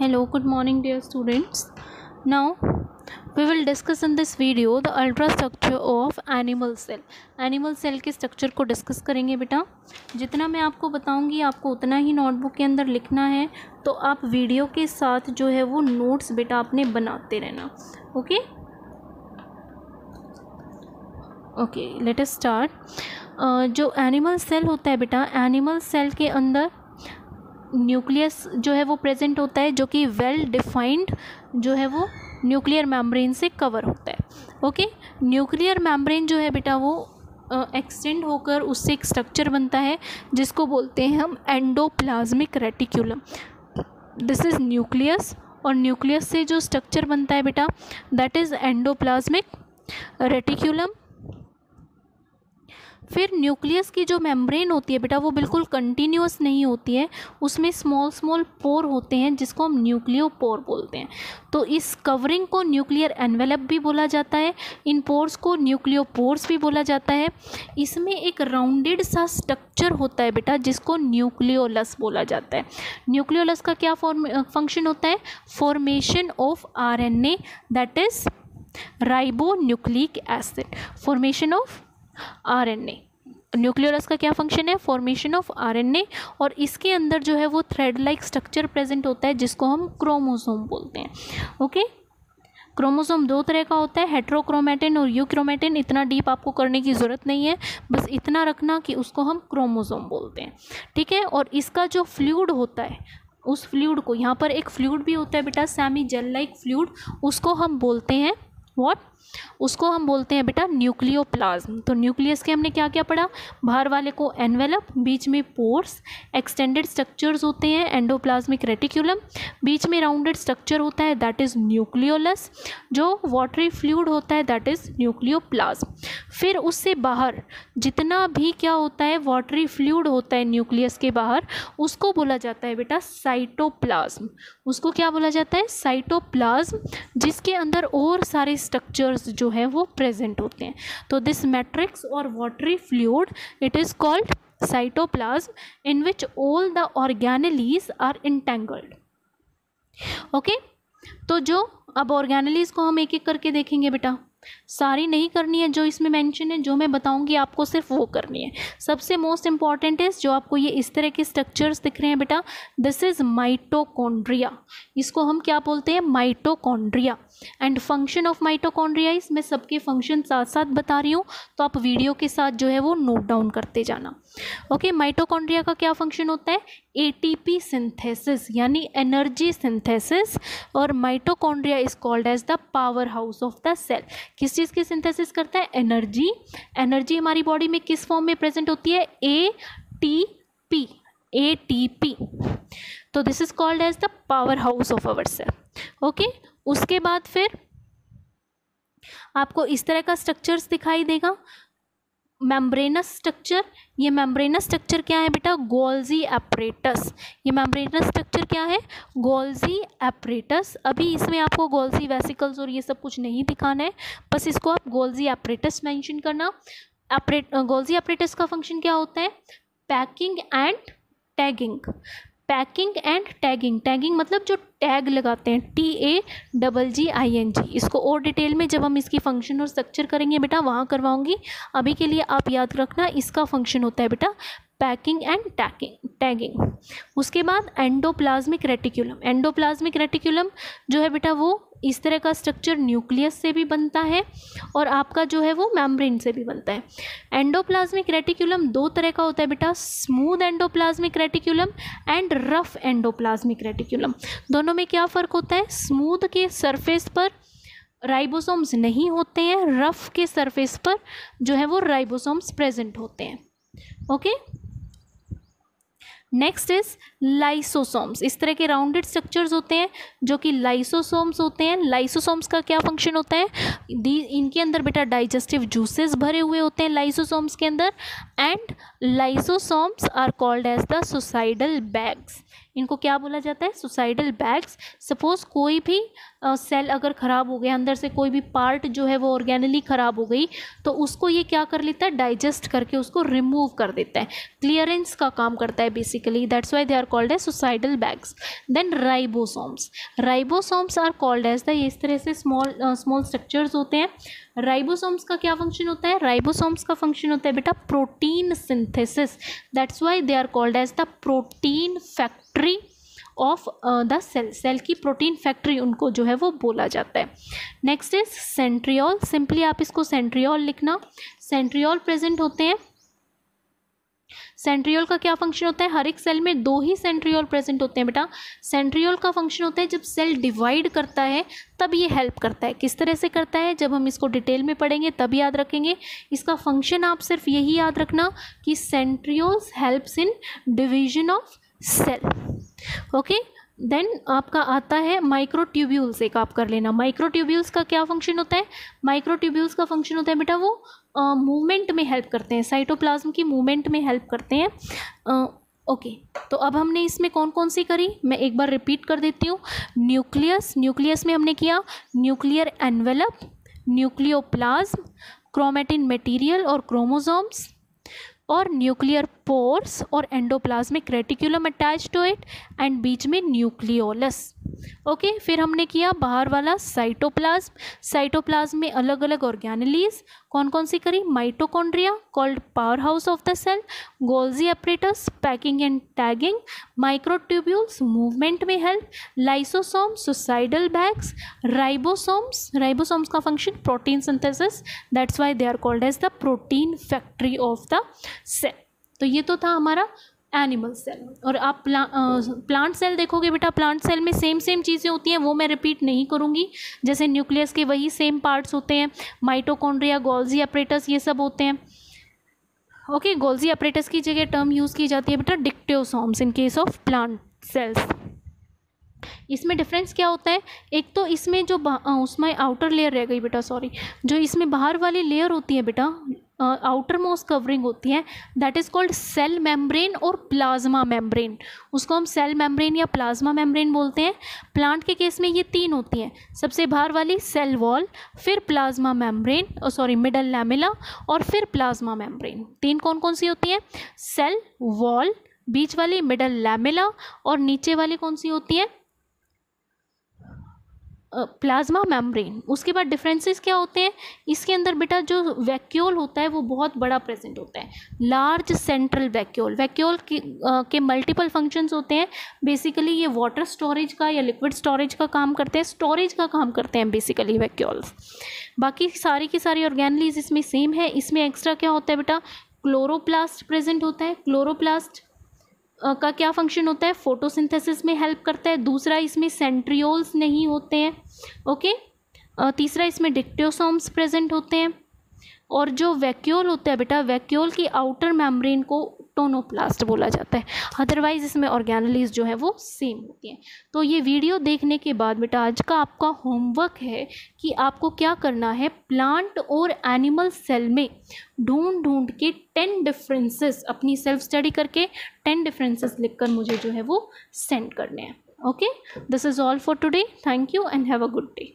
Hello, good morning dear students. Now we will discuss in this video the ultra structure of animal cell. Animal cell के structure को discuss करेंगे बेटा. जितना मैं आपको बताऊंगी आपको उतना ही नोटबुक के अंदर लिखना है, तो आप वीडियो के साथ जो है वो नोट्स बेटा अपने बनाते रहना. Okay let us start. जो एनिमल सेल होता है बेटा, एनिमल सेल के अंदर न्यूक्लियस जो है वो प्रेजेंट होता है, जो कि वेल डिफाइंड जो है वो न्यूक्लियर मेम्ब्रेन से कवर होता है. न्यूक्लियर मेम्ब्रेन जो है बेटा वो एक्सटेंड होकर उससे एक स्ट्रक्चर बनता है जिसको बोलते हैं हम endoplasmic reticulum. This is nucleus, और न्यूक्लियस से जो स्ट्रक्चर बनता है बेटा दैट इज़ एंडोप्लाज्मिक रेटिक्यूलम. फिर न्यूक्लियस की जो मेम्ब्रेन होती है बेटा वो बिल्कुल कंटिन्यूअस नहीं होती है, उसमें स्मॉल स्मॉल पोर होते हैं जिसको हम न्यूक्लियोपोर बोलते हैं. तो इस कवरिंग को न्यूक्लियर एनवेलप भी बोला जाता है, इन पोर्स को न्यूक्लियोपोर्स भी बोला जाता है. इसमें एक राउंडेड सा स्ट्रक्चर होता है बेटा जिसको न्यूक्लियोलस बोला जाता है. न्यूक्लियोलस का क्या फंक्शन होता है? Formation of RNA that is ribonucleic acid. Formation of RNA. Nucleolus का क्या फंक्शन है? Formation of RNA. और इसके अंदर जो है वो थ्रेड लाइक स्ट्रक्चर प्रेजेंट होता है जिसको हम क्रोमोसोम बोलते हैं. क्रोमोसोम दो तरह का होता है, हेट्रोक्रोमेटिन और यूक्रोमेटिन. इतना डीप आपको करने की ज़रूरत नहीं है, बस इतना रखना कि उसको हम क्रोमोसोम बोलते हैं. ठीक है. और इसका जो फ्लूइड होता है उस फ्लूइड को, यहाँ पर एक फ्लूइड भी होता है बेटा सेमी जेल लाइक फ्लूइड, उसको हम बोलते हैं उसको हम बोलते हैं बेटा न्यूक्लियोप्लाज्म. तो न्यूक्लियस के हमने क्या क्या पढ़ा? बाहर वाले को एनवेलप, बीच में पोर्स, एक्सटेंडेड स्ट्रक्चर्स होते हैं एंडोप्लाज्मिक रेटिक्यूलम, बीच में राउंडेड स्ट्रक्चर होता है दैट इज़ न्यूक्लियोलस, जो वाटरी फ्लूइड होता है दैट इज़ न्यूक्लियोप्लाज्म. फिर उससे बाहर जितना भी क्या होता है वाटरी फ्लूइड होता है न्यूक्लियस के बाहर, उसको बोला जाता है बेटा साइटोप्लाज्म. उसको क्या बोला जाता है? साइटोप्लाज्म, जिसके अंदर और सारे स्ट्रक्चर्स जो है वो प्रेजेंट होते हैं. तो दिस मैट्रिक्स और watery fluid it is called cytoplasm in which all the organelles are entangled. तो जो अब ऑर्गेनेलीज को हम एक एक करके देखेंगे बेटा, सारी नहीं करनी है जो इसमें मेंशन है, जो मैं बताऊंगी आपको सिर्फ वो करनी है. सबसे मोस्ट इंपॉर्टेंट है जो आपको ये इस तरह के स्ट्रक्चर्स दिख रहे हैं बेटा, दिस इज माइटोकॉन्ड्रिया. इसको हम क्या बोलते हैं? Mitochondria. And function of mitochondria इस मैं सबके फंक्शन साथ साथ बता रही हूँ, तो आप वीडियो के साथ जो है वो नोट डाउन करते जाना. माइटोकॉन्ड्रिया का क्या फंक्शन होता है? ATP सिंथेसिस यानी एनर्जी सिंथेसिस. और mitochondria is called as the power house of the cell. किस चीज़ की सिंथेसिस करता है? एनर्जी. एनर्जी हमारी बॉडी में किस फॉर्म में प्रेजेंट होती है? ATP. तो this is called as the power house of our cell. उसके बाद फिर आपको इस तरह का स्ट्रक्चर्स दिखाई देगा, मेम्ब्रेनस स्ट्रक्चर. ये मेम्ब्रेनस स्ट्रक्चर क्या है बेटा? Golgi apparatus. ये मेम्ब्रेनस स्ट्रक्चर क्या है? Golgi apparatus. अभी इसमें आपको गोल्जी वेसिकल्स और ये सब कुछ नहीं दिखाना है, बस इसको आप गोल्जी एपरेटस मेंशन करना. गोल्जी एपरेटस का फंक्शन क्या होता है? Packing and tagging. Packing and tagging. Tagging मतलब जो टैग लगाते हैं, TAGGING. इसको और डिटेल में जब हम इसकी फंक्शन और स्ट्रक्चर करेंगे बेटा वहाँ करवाऊंगी. अभी के लिए आप याद रखना इसका फंक्शन होता है बेटा पैकिंग एंड टैगिंग. उसके बाद एंडोप्लाज्मिक रेटिक्यूलम. एंडोप्लाज्मिक रेटिक्यूलम जो है बेटा वो इस तरह का स्ट्रक्चर न्यूक्लियस से भी बनता है और आपका जो है वो मेम्ब्रेन से भी बनता है. एंडोप्लाज्मिक रेटिक्यूलम दो तरह का होता है बेटा, smooth endoplasmic reticulum and rough endoplasmic reticulum. दोनों में क्या फ़र्क होता है? स्मूथ के सरफेस पर राइबोसोम्स नहीं होते हैं, रफ के सरफेस पर जो है वो राइबोसोम्स प्रेजेंट होते हैं. Next is lysosomes. इस तरह के राउंडेड स्ट्रक्चर्स होते हैं जो कि लाइसोसोम्स होते हैं. लाइसोसोम्स का क्या फंक्शन होता है? इनके अंदर बेटा डाइजेस्टिव जूसेस भरे हुए होते हैं लाइसोसोम्स के अंदर. And lysosomes are called as the suicidal bags. इनको क्या बोला जाता है? Suicidal bags. सपोज कोई भी सेल अगर ख़राब हो गया, अंदर से कोई भी पार्ट जो है वो ऑर्गेनली ख़राब हो गई, तो उसको ये क्या कर लेता है? डाइजेस्ट करके उसको रिमूव कर देता है, क्लियरेंस का काम करता है basically, that's why they are called as suicidal bags. Then ribosomes, ribosomes are called as the, इस तरह से स्मॉल स्ट्रक्चर्स होते हैं। राइबोसोम्स का क्या फंक्शन होता है? राइबोसोम्स का फंक्शन होता है बेटा protein synthesis, that's why they are called as the protein factory of the cell, cell की प्रोटीन फैक्ट्री उनको जो है वो बोला जाता है। नेक्स्ट इज सेंट्रियोल, सिंपली आप इसको सेंट्रियोल लिखना। सेंट्रियोल प्रेजेंट होते हैं। सेंट्रियोल का क्या फंक्शन होता है? हर एक सेल में 2 ही सेंट्रियोल प्रेजेंट होते हैं बेटा। सेंट्रियोल का फंक्शन होता है जब सेल डिवाइड करता है तब ये हेल्प करता है। किस तरह से करता है, जब हम इसको डिटेल में पढ़ेंगे तब याद रखेंगे। इसका फंक्शन आप सिर्फ यही याद रखना कि centrioles helps in division of cell. Okay, then आपका आता है माइक्रोट्यूब्यूल्स, एक आप कर लेना। माइक्रोट्यूब्यूल्स का क्या फंक्शन होता है? माइक्रोट्यूब्यूल्स का फंक्शन होता है बेटा वो मूवमेंट में हेल्प करते हैं, साइटोप्लाज्म की मूवमेंट में हेल्प करते हैं। ओके, तो अब हमने इसमें कौन कौन सी करी, मैं एक बार रिपीट कर देती हूँ। न्यूक्लियस, न्यूक्लियस में हमने किया nuclear envelope, nucleoplasm, chromatin material और क्रोमोसोम्स, और न्यूक्लियर पोर्स और endoplasmic reticulum attach to it, and बीच में न्यूक्लियोलस। ओके, फिर हमने किया बाहर वाला साइटोप्लाज्म। साइटोप्लाज्म में अलग अलग ऑर्गेनेलीज कौन कौन सी करी? Mitochondria called power house of the cell, Golgi apparatus packing and tagging, microtubules movement में help, lysosomes suicidal bags, ribosomes, ribosomes का function protein synthesis, that's why they are called as the protein factory of the cell. तो ये तो था हमारा animal cell. और आप plant cell देखोगे बेटा, प्लांट सेल में सेम चीज़ें होती हैं, वो मैं रिपीट नहीं करूँगी। जैसे न्यूक्लियस के वही सेम पार्ट्स होते हैं, माइटोकॉन्ड्रिया, गोल्जी एपरेटस, ये सब होते हैं। ओके, गोल्जी एपरेटस की जगह टर्म यूज़ की जाती है बेटा dictyosomes in case of plant cells. इसमें डिफरेंस क्या होता है? एक तो इसमें जो उसमें आउटर लेयर रह गई बेटा, सॉरी, जो इसमें बाहर वाली लेयर होती है बेटा, आउटर मोस्ट कवरिंग होती है, that is called cell membrane और प्लाज्मा मेम्ब्रेन। उसको हम सेल मेम्ब्रेन या प्लाज्मा मेम्ब्रेन बोलते हैं। प्लांट के केस में ये 3 होती हैं, सबसे बाहर वाली सेल वॉल, फिर plasma membrane, sorry middle lamella, और फिर प्लाज्मा मेम्ब्रेन। 3 कौन कौन सी होती हैं? सेल वॉल, बीच वाली मिडल लैमेला, और नीचे वाली कौन सी होती है? Plasma membrane. उसके बाद डिफरेंसेस क्या होते हैं? इसके अंदर बेटा जो वैक्यूल होता है वो बहुत बड़ा प्रेजेंट होता है, लार्ज सेंट्रल वैक्यूल। वैक्यूल के मल्टीपल फंक्शंस होते हैं। बेसिकली ये वाटर स्टोरेज का या लिक्विड स्टोरेज का काम करते हैं, स्टोरेज का काम करते हैं बेसिकली वैक्यूल्स। बाकी सारी की सारी ऑर्गेनेलीज इसमें सेम है। इसमें एक्स्ट्रा क्या होता है बेटा? क्लोरोप्लास्ट प्रेजेंट होता है। क्लोरोप्लास्ट का क्या फंक्शन होता है? फोटोसिंथेसिस में हेल्प करता है। दूसरा, इसमें सेंट्रियोल्स नहीं होते हैं। ओके, तीसरा, इसमें डिक्टियोसोम्स प्रेजेंट होते हैं। और जो वैक्यूल होता है बेटा, वैक्यूल की आउटर मेम्ब्रेन को टोनोप्लास्ट बोला जाता है। अदरवाइज इसमें ऑर्गेनेलीज जो है वो सेम होती हैं। तो ये वीडियो देखने के बाद बेटा आज का आपका होमवर्क है कि आपको क्या करना है, प्लांट और एनिमल सेल में ढूंढ के 10 डिफरेंसेस, अपनी सेल्फ स्टडी करके 10 डिफरेंसेस लिखकर मुझे जो है वो सेंड करने हैं। Okay, this is all for today. Thank you and have a good day.